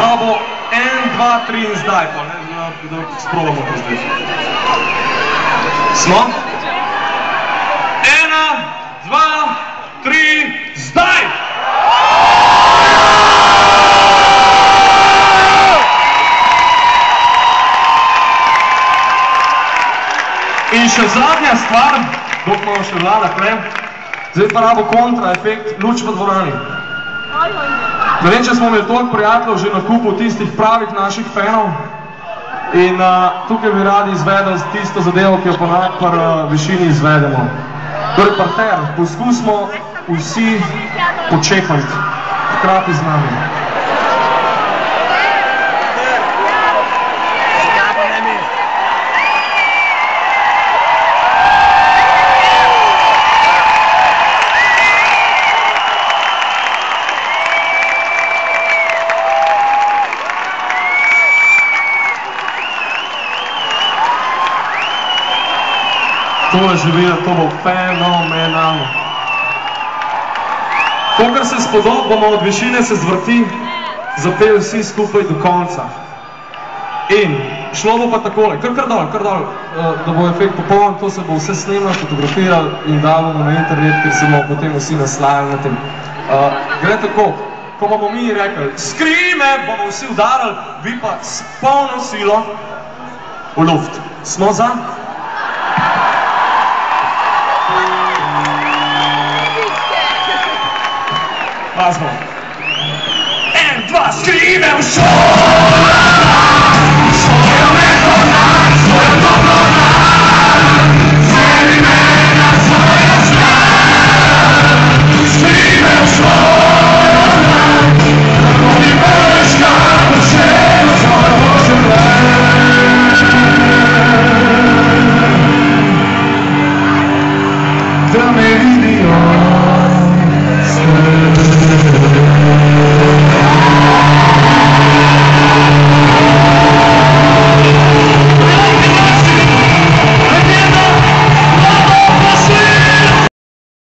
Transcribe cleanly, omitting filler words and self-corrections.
Pa bo 1, 2, 3 in zdaj, pa da sprobamo to zdaj. Smo? 1, 2, 3, zdaj! In še zadnja stvar, dok imamo še vlada kle, zdaj pa rabo kontraefekt, luč v dvorani. Ne vem, če smo imeli toliko prijateljev že na kupu tistih pravih naših fanov in tukaj bi radi izvedeli tisto zadevo, ki jo ponavljamo pri višini izvedemo. Torej, parter, poskusimo vsi počekati, hkrati z nami. To je že videti, to bo fenomenalno. To, kar se spodob, bomo od višine se zvrti, zapeli vsi skupaj do konca. In šlo bo pa takole, kar dol, da bo efekt popoln, to se bo vse snemalo, fotografirali in dalo na internet, ker se bomo potem vsi naslajali na tem. Gre tako, ko bomo mi rekli, skrime, bomo vsi udarali, vi pa s polno silo v luft. Smo za? Pazmo. 1, 2, skrime v šov!